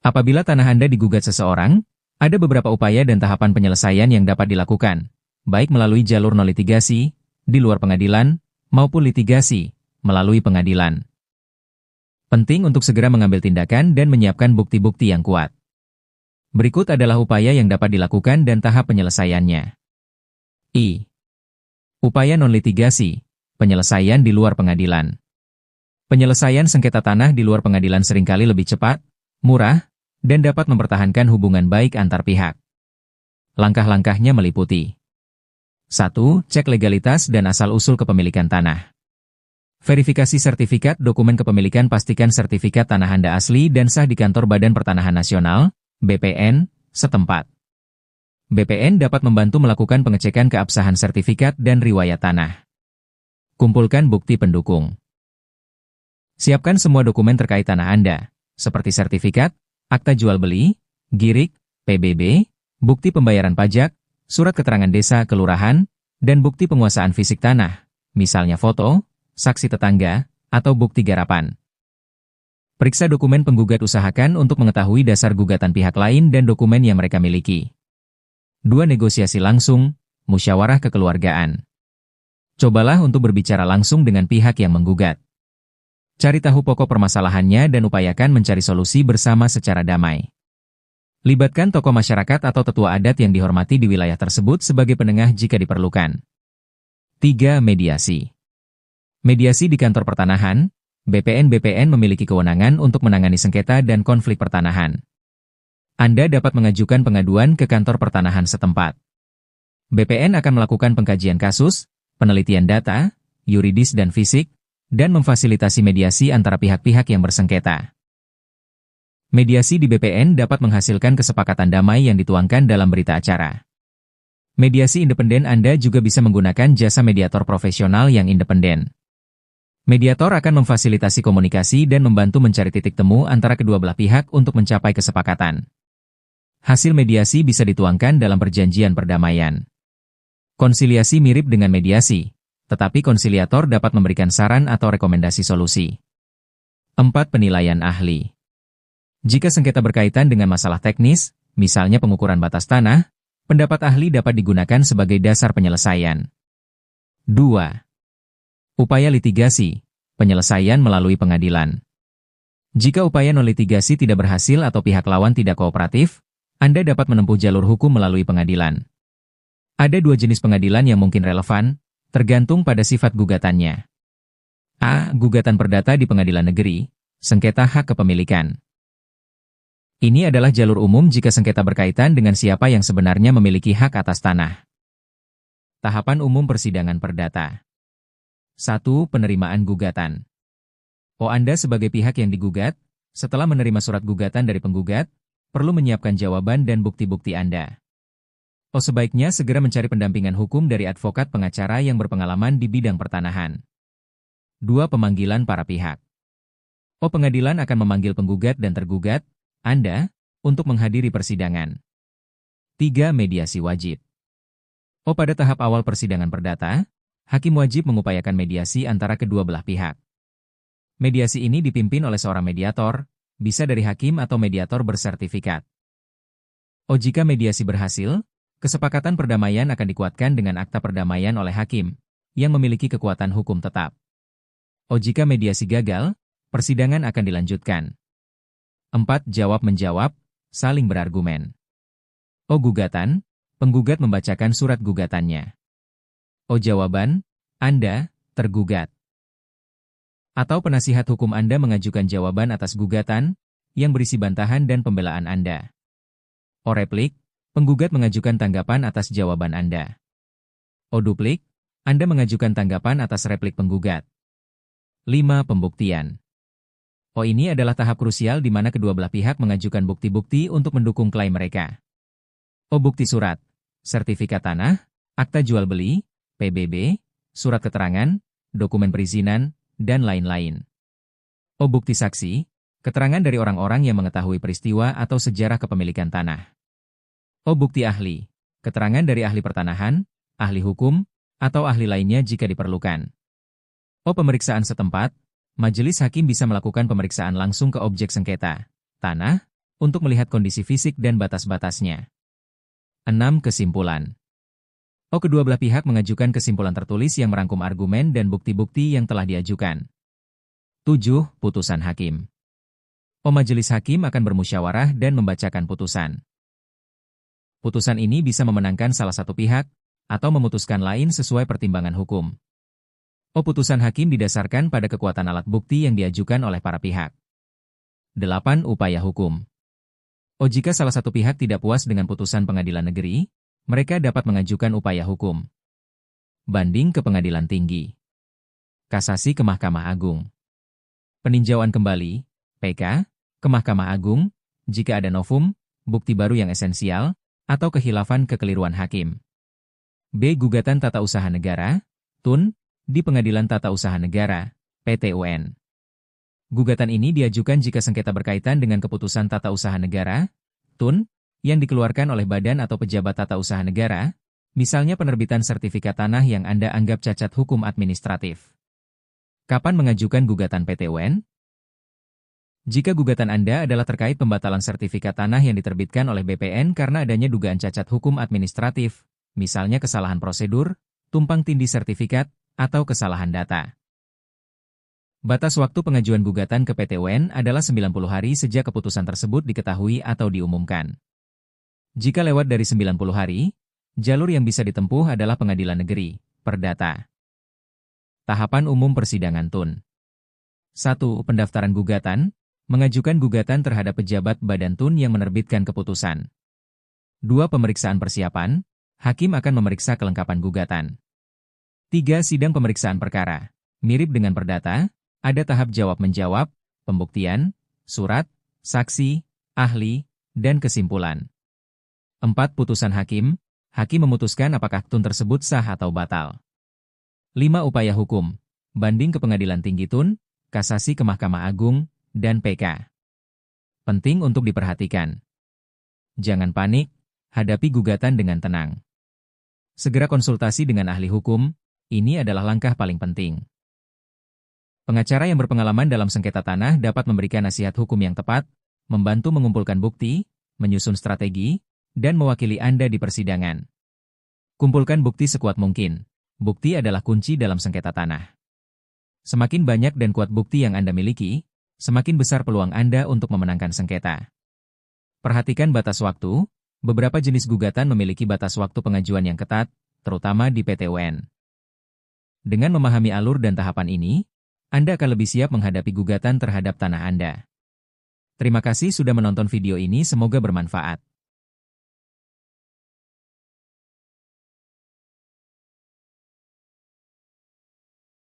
Apabila tanah Anda digugat seseorang, ada beberapa upaya dan tahapan penyelesaian yang dapat dilakukan, baik melalui jalur non-litigasi, di luar pengadilan, maupun litigasi, melalui pengadilan. Penting untuk segera mengambil tindakan dan menyiapkan bukti-bukti yang kuat. Berikut adalah upaya yang dapat dilakukan dan tahap penyelesaiannya. Upaya non-litigasi, penyelesaian di luar pengadilan. Penyelesaian sengketa tanah di luar pengadilan seringkali lebih cepat, murah, dan dapat mempertahankan hubungan baik antar pihak. Langkah-langkahnya meliputi 1. Cek legalitas dan asal-usul kepemilikan tanah. Verifikasi sertifikat dokumen kepemilikan. Pastikan sertifikat tanah Anda asli dan sah di kantor Badan Pertanahan Nasional, BPN, setempat. BPN dapat membantu melakukan pengecekan keabsahan sertifikat dan riwayat tanah. Kumpulkan bukti pendukung. Siapkan semua dokumen terkait tanah Anda, seperti sertifikat, akta jual beli, GIRIK, PBB, bukti pembayaran pajak, surat keterangan desa kelurahan, dan bukti penguasaan fisik tanah, misalnya foto, saksi tetangga, atau bukti garapan. Periksa dokumen penggugat. Usahakan untuk mengetahui dasar gugatan pihak lain dan dokumen yang mereka miliki. 2. Negosiasi langsung, musyawarah kekeluargaan. Cobalah untuk berbicara langsung dengan pihak yang menggugat. Cari tahu pokok permasalahannya dan upayakan mencari solusi bersama secara damai. Libatkan tokoh masyarakat atau tetua adat yang dihormati di wilayah tersebut sebagai penengah jika diperlukan. 3. Mediasi. Mediasi di kantor pertanahan, BPN memiliki kewenangan untuk menangani sengketa dan konflik pertanahan. Anda dapat mengajukan pengaduan ke kantor pertanahan setempat. BPN akan melakukan pengkajian kasus, penelitian data, yuridis dan fisik, dan memfasilitasi mediasi antara pihak-pihak yang bersengketa. Mediasi di BPN dapat menghasilkan kesepakatan damai yang dituangkan dalam berita acara. Mediasi independen. Anda juga bisa menggunakan jasa mediator profesional yang independen. Mediator akan memfasilitasi komunikasi dan membantu mencari titik temu antara kedua belah pihak untuk mencapai kesepakatan. Hasil mediasi bisa dituangkan dalam perjanjian perdamaian. Konsiliasi mirip dengan mediasi, tetapi konsiliator dapat memberikan saran atau rekomendasi solusi. 4. Penilaian ahli. Jika sengketa berkaitan dengan masalah teknis, misalnya pengukuran batas tanah, pendapat ahli dapat digunakan sebagai dasar penyelesaian. 2. Upaya litigasi, penyelesaian melalui pengadilan. Jika upaya non-litigasi tidak berhasil atau pihak lawan tidak kooperatif, Anda dapat menempuh jalur hukum melalui pengadilan. Ada 2 jenis pengadilan yang mungkin relevan, tergantung pada sifat gugatannya. A. Gugatan perdata di pengadilan negeri, sengketa hak kepemilikan. Ini adalah jalur umum jika sengketa berkaitan dengan siapa yang sebenarnya memiliki hak atas tanah. Tahapan umum persidangan perdata. 1. Penerimaan gugatan. Anda sebagai pihak yang digugat, setelah menerima surat gugatan dari penggugat, perlu menyiapkan jawaban dan bukti-bukti Anda. Sebaiknya segera mencari pendampingan hukum dari advokat pengacara yang berpengalaman di bidang pertanahan. 2. Pemanggilan para pihak. Pengadilan akan memanggil penggugat dan tergugat, Anda, untuk menghadiri persidangan. 3. Mediasi wajib. Pada tahap awal persidangan perdata, hakim wajib mengupayakan mediasi antara kedua belah pihak. Mediasi ini dipimpin oleh seorang mediator, bisa dari hakim atau mediator bersertifikat. Jika mediasi berhasil, kesepakatan perdamaian akan dikuatkan dengan akta perdamaian oleh hakim, yang memiliki kekuatan hukum tetap. Jika mediasi gagal, persidangan akan dilanjutkan. 4. Jawab-menjawab, saling berargumen. Gugatan, penggugat membacakan surat gugatannya. Jawaban, Anda, tergugat. Atau penasihat hukum Anda mengajukan jawaban atas gugatan, yang berisi bantahan dan pembelaan Anda. Replik, penggugat mengajukan tanggapan atas jawaban Anda. Duplik, Anda mengajukan tanggapan atas replik penggugat. 5. Pembuktian. Ini adalah tahap krusial di mana kedua belah pihak mengajukan bukti-bukti untuk mendukung klaim mereka. Bukti surat, sertifikat tanah, akta jual beli, PBB, surat keterangan, dokumen perizinan, dan lain-lain. Bukti saksi, keterangan dari orang-orang yang mengetahui peristiwa atau sejarah kepemilikan tanah. Bukti ahli, keterangan dari ahli pertanahan, ahli hukum, atau ahli lainnya jika diperlukan. Pemeriksaan setempat, majelis hakim bisa melakukan pemeriksaan langsung ke objek sengketa, tanah, untuk melihat kondisi fisik dan batas-batasnya. 6. Kesimpulan. Kedua belah pihak mengajukan kesimpulan tertulis yang merangkum argumen dan bukti-bukti yang telah diajukan. 7. Putusan hakim. Majelis hakim akan bermusyawarah dan membacakan putusan. Putusan ini bisa memenangkan salah satu pihak, atau memutuskan lain sesuai pertimbangan hukum. Putusan hakim didasarkan pada kekuatan alat bukti yang diajukan oleh para pihak. 8. Upaya hukum. Jika salah satu pihak tidak puas dengan putusan pengadilan negeri, mereka dapat mengajukan upaya hukum. Banding ke pengadilan tinggi. Kasasi ke Mahkamah Agung. Peninjauan kembali, PK, ke Mahkamah Agung, jika ada novum, bukti baru yang esensial, atau kehilafan kekeliruan hakim. B. Gugatan Tata Usaha Negara, TUN, di Pengadilan Tata Usaha Negara, PT-UN. Gugatan ini diajukan jika sengketa berkaitan dengan keputusan tata usaha negara, TUN, yang dikeluarkan oleh badan atau pejabat tata usaha negara, misalnya penerbitan sertifikat tanah yang Anda anggap cacat hukum administratif. Kapan mengajukan gugatan PT-UN? Jika gugatan Anda adalah terkait pembatalan sertifikat tanah yang diterbitkan oleh BPN karena adanya dugaan cacat hukum administratif, misalnya kesalahan prosedur, tumpang tindih sertifikat, atau kesalahan data. Batas waktu pengajuan gugatan ke PT-UN adalah 90 hari sejak keputusan tersebut diketahui atau diumumkan. Jika lewat dari 90 hari, jalur yang bisa ditempuh adalah pengadilan negeri, perdata. Tahapan umum persidangan TUN. 1. Pendaftaran gugatan, mengajukan gugatan terhadap pejabat badan TUN yang menerbitkan keputusan. 2. Pemeriksaan persiapan, hakim akan memeriksa kelengkapan gugatan. 3. Sidang pemeriksaan perkara, mirip dengan perdata, ada tahap jawab-menjawab, pembuktian, surat, saksi, ahli, dan kesimpulan. 4. Putusan hakim, hakim memutuskan apakah TUN tersebut sah atau batal. 5. Upaya hukum, banding ke Pengadilan Tinggi TUN, kasasi ke Mahkamah Agung, dan PK. Penting untuk diperhatikan. Jangan panik, hadapi gugatan dengan tenang. Segera konsultasi dengan ahli hukum, ini adalah langkah paling penting. Pengacara yang berpengalaman dalam sengketa tanah dapat memberikan nasihat hukum yang tepat, membantu mengumpulkan bukti, menyusun strategi, dan mewakili Anda di persidangan. Kumpulkan bukti sekuat mungkin. Bukti adalah kunci dalam sengketa tanah. Semakin banyak dan kuat bukti yang Anda miliki, semakin besar peluang Anda untuk memenangkan sengketa. Perhatikan batas waktu, beberapa jenis gugatan memiliki batas waktu pengajuan yang ketat, terutama di PT-UN. Dengan memahami alur dan tahapan ini, Anda akan lebih siap menghadapi gugatan terhadap tanah Anda. Terima kasih sudah menonton video ini, semoga bermanfaat.